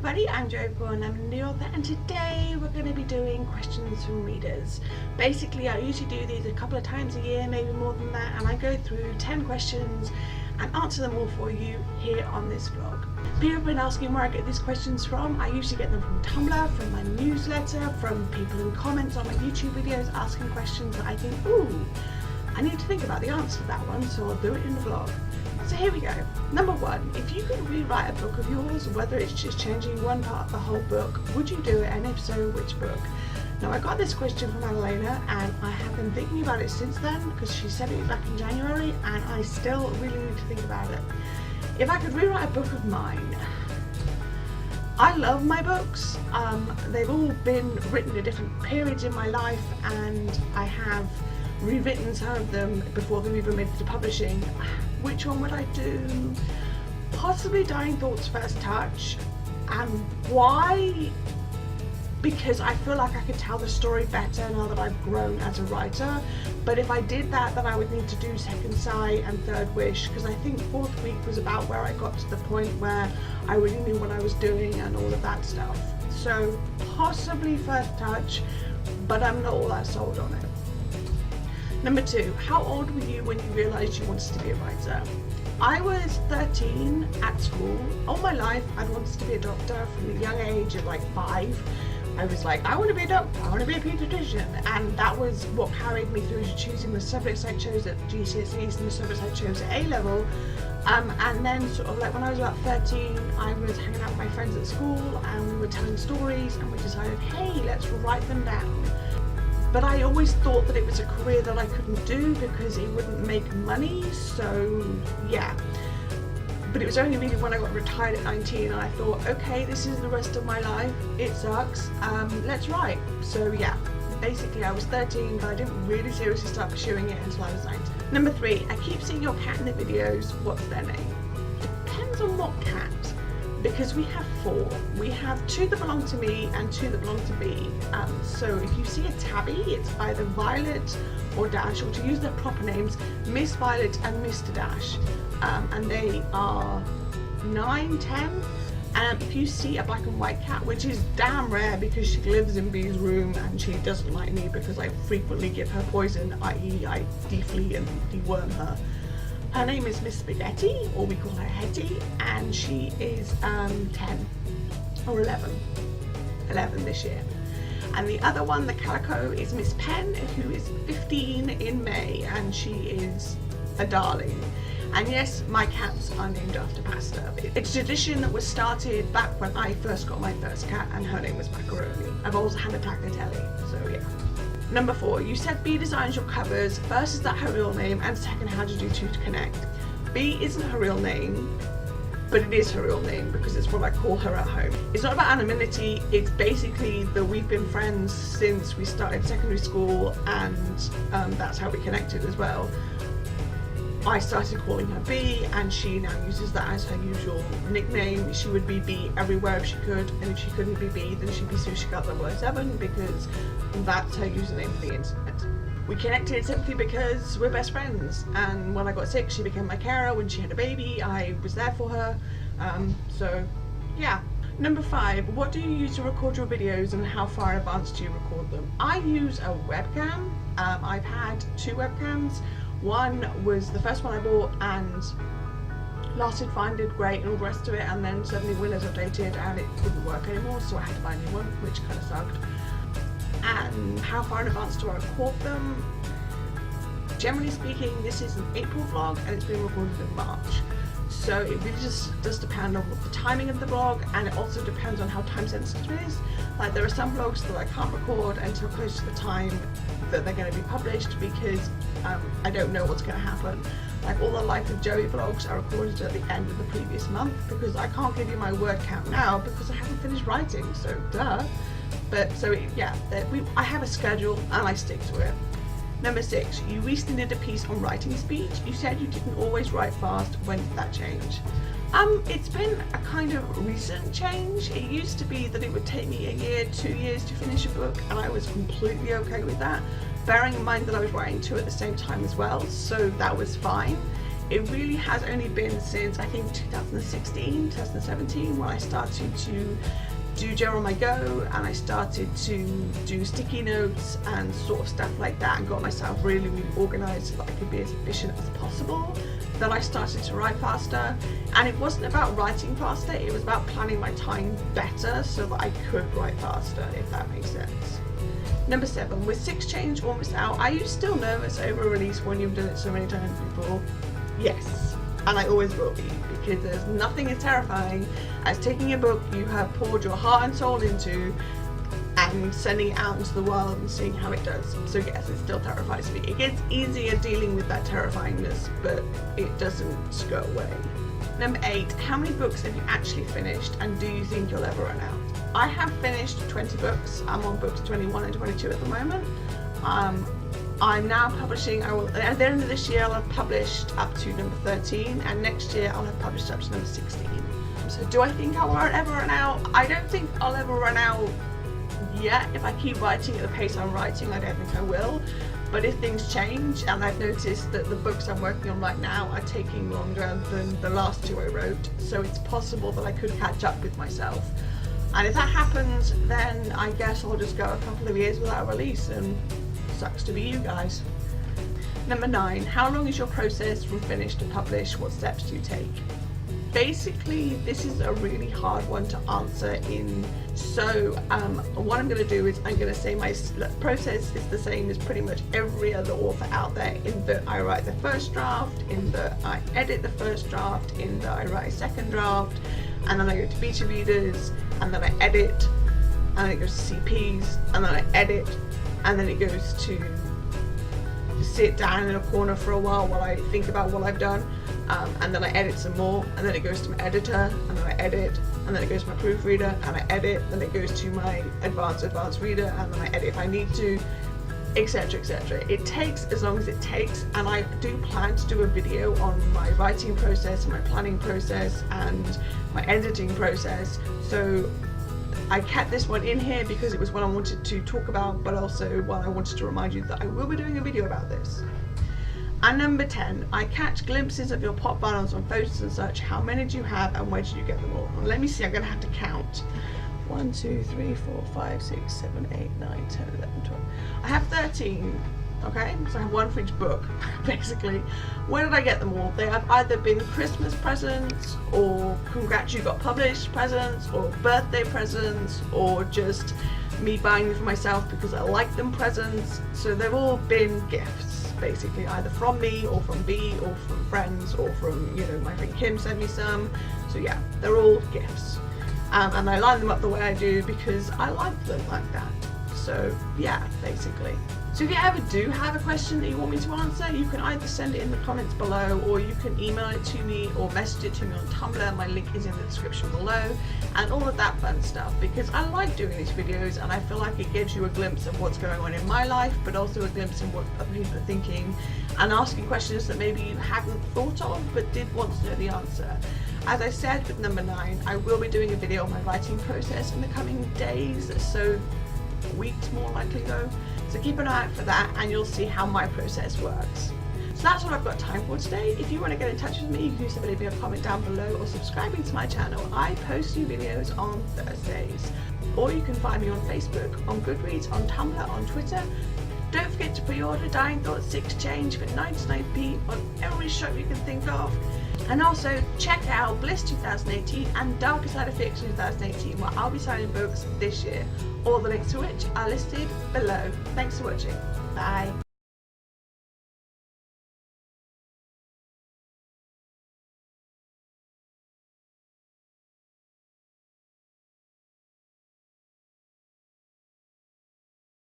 everybody, I'm Joe and I'm an indie author, and today we're going to be doing questions from readers. Basically, I usually do these a couple of times a year, maybe more than that, and I go through 10 questions and answer them all for you here on this vlog. People have been asking where I get these questions from. I usually get them from Tumblr, from my newsletter, from people in comments on my YouTube videos asking questions that I think, ooh, I need to think about the answer to that one, so I'll do it in the vlog. So here we go. Number one, if you could rewrite a book of yours, whether it's just changing one part of the whole book, would you do it, and if so, which book? Now, I got this question from Annalena and I have been thinking about it since then because she said it back in January and I still really need to think about it. If I could rewrite a book of mine, I love my books. They've all been written at different periods in my life and I have rewritten some of them before they've even made it to publishing. Which one would I do? Possibly Dying Thoughts First Touch. And why? Because I feel like I could tell the story better now that I've grown as a writer. But if I did that, then I would need to do Second Sight and Third Wish, because I think Fourth Week was about where I got to the point where I really knew what I was doing and all of that stuff. So possibly First Touch, but I'm not all that sold on it. Number two, how old were you when you realised you wanted to be a writer? I was 13 at school. All my life I'd wanted to be a doctor from a young age of like 5. I was like, I want to be a doctor, I want to be a paediatrician, and that was what carried me through to choosing the subjects I chose at GCSEs and the subjects I chose at A-level. And then sort of like when I was about 13, I was hanging out with my friends at school and we were telling stories and we decided, hey, let's write them down. But I always thought that it was a career that I couldn't do because it wouldn't make money, so yeah. But it was only really when I got retired at 19 and I thought, okay, this is the rest of my life, it sucks, let's write. So yeah, basically I was 13, but I didn't really seriously start pursuing it until I was 19. Number 3, I keep seeing your cat in the videos, what's their name? Depends on what cat. Because we have 4. We have 2 that belong to me and 2 that belong to B. So if you see a tabby, it's either Violet or Dash, or to use their proper names, Miss Violet and Mr. Dash. And they are 9, 10. If you see a black and white cat, which is damn rare because she lives in B's room and she doesn't like me because I frequently give her poison, i.e. I deflea and deworm her. Her name is Miss Spaghetti, or we call her Hetty, and she is 10 or 11 this year. And the other one, the calico, is Miss Pen, who is 15 in May, and she is a darling. And yes, my cats are named after pasta. It's a tradition that was started back when I first got my first cat, and her name was Macaroni. I've also had a Tagliatelle, so yeah. Number 4, you said B designs your covers. First, is that her real name? And second, how did you two connect? B isn't her real name, but it is her real name because it's what I call her at home. It's not about anonymity, it's basically that we've been friends since we started secondary school, and that's how we connected as well. I started calling her B and she now uses that as her usual nickname. She would be B everywhere if she could, and if she couldn't be B, then she'd be Sushi Cat 007 because that's her username for the internet. We connected simply because we're best friends, and when I got sick she became my carer. When she had a baby I was there for her, so yeah. Number 5, what do you use to record your videos and how far in advance do you record them? I use a webcam. I've had 2 webcams. One was the first one I bought and lasted fine, did great and all the rest of it, and then suddenly Windows updated and it didn't work anymore, so I had to buy a new one, which kind of sucked. And how far in advance do I record them? Generally speaking, this is an April vlog and it's being recorded in March. So it really just does depend on the timing of the vlog, and it also depends on how time sensitive it is. Like there are some vlogs that I can't record until close to the time that they're going to be published because I don't know what's going to happen. Like all the Life of Joey vlogs are recorded at the end of the previous month because I can't give you my word count now because I haven't finished writing, so duh. But so yeah, I have a schedule and I stick to it. Number 6, you recently did a piece on writing speed. You said you didn't always write fast. When did that change? It's been a kind of recent change. It used to be that it would take me a year, 2 years to finish a book, and I was completely okay with that, bearing in mind that I was writing 2 at the same time as well, so that was fine. it really has only been since I think 2016, 2017 when I started to do Journal on My Go, and I started to do sticky notes and sort of stuff like that, and got myself really, really organised so that I could be as efficient as possible. Then I started to write faster, and it wasn't about writing faster, it was about planning my time better so that I could write faster, if that makes sense. Number 7, with 6 Change almost out, are you still nervous over a release when you've done it so many times before? Yes, and I always will be, because there's nothing as terrifying as taking a book you have poured your heart and soul into and sending it out into the world and seeing how it does. So yes, it still terrifies me. It gets easier dealing with that terrifyingness, but it doesn't go away. Number 8, how many books have you actually finished, and do you think you'll ever run out? I have finished 20 books. I'm on books 21 and 22 at the moment. I'm now publishing, at the end of this year I'll have published up to number 13, and next year I'll have published up to number 16. So do I think I'll ever run out? I don't think I'll ever run out yet. If I keep writing at the pace I'm writing, I don't think I will. But if things change, and I've noticed that the books I'm working on right now are taking longer than the last 2 I wrote, so it's possible that I could catch up with myself. And if that happens, then I guess I'll just go a couple of years without a release, and sucks to be you guys. Number 9, how long is your process from finish to publish? What steps do you take? Basically, this is a really hard one to answer in, so what I'm going to do is I'm going to say my process is the same as pretty much every other author out there, in that I write the first draft, in that I edit the first draft, in that I write a second draft, and then I go to beta readers, and then I edit, and then it goes to CPs, and then I edit, and then it goes to sit down in a corner for a while I think about what I've done, and then I edit some more, and then it goes to my editor, and then I edit, and then it goes to my proofreader, and I edit, then it goes to my advanced reader, and then I edit if I need to, etc, etc. It takes as long as it takes, and I do plan to do a video on my writing process and my planning process and my editing process, so I kept this one in here because it was one I wanted to talk about, but also one I wanted to remind you that I will be doing a video about this. And number 10, I catch glimpses of your pop vinyls on photos and such. How many do you have, and where did you get them all? Well, let me see, I'm going to have to count. 1, 2, 3, 4, 5, 6, 7, 8, 9, 10, 11, 12. I have 13. Okay, so I have one for each book, basically. Where did I get them all? They have either been Christmas presents, or congrats you got published presents, or birthday presents, or just me buying them for myself because I like them presents. So they've all been gifts, basically, either from me, or from B, or from friends, or from, you know, my friend Kim sent me some. So yeah, they're all gifts. And I line them up the way I do because I like them like that. So yeah, basically. So if you ever do have a question that you want me to answer, you can either send it in the comments below, or you can email it to me, or message it to me on Tumblr. My link is in the description below, and all of that fun stuff, because I like doing these videos and I feel like it gives you a glimpse of what's going on in my life, but also a glimpse of what other people are thinking, and asking questions that maybe you hadn't thought of but did want to know the answer. As I said with number 9, I will be doing a video on my writing process in the coming days, so weeks more likely though. So keep an eye out for that, and you'll see how my process works. So that's all I've got time for today. If you want to get in touch with me, you can either leave me a comment down below or subscribing to my channel. I post new videos on Thursdays. Or you can find me on Facebook, on Goodreads, on Tumblr, on Twitter. Don't forget to pre-order Dying Thoughts 6 Change for 99p on every shop you can think of. And also check out Bliss 2018 and Darker Side of Fiction 2018, where I'll be signing books this year. All the links to which are listed below. Thanks for watching. Bye.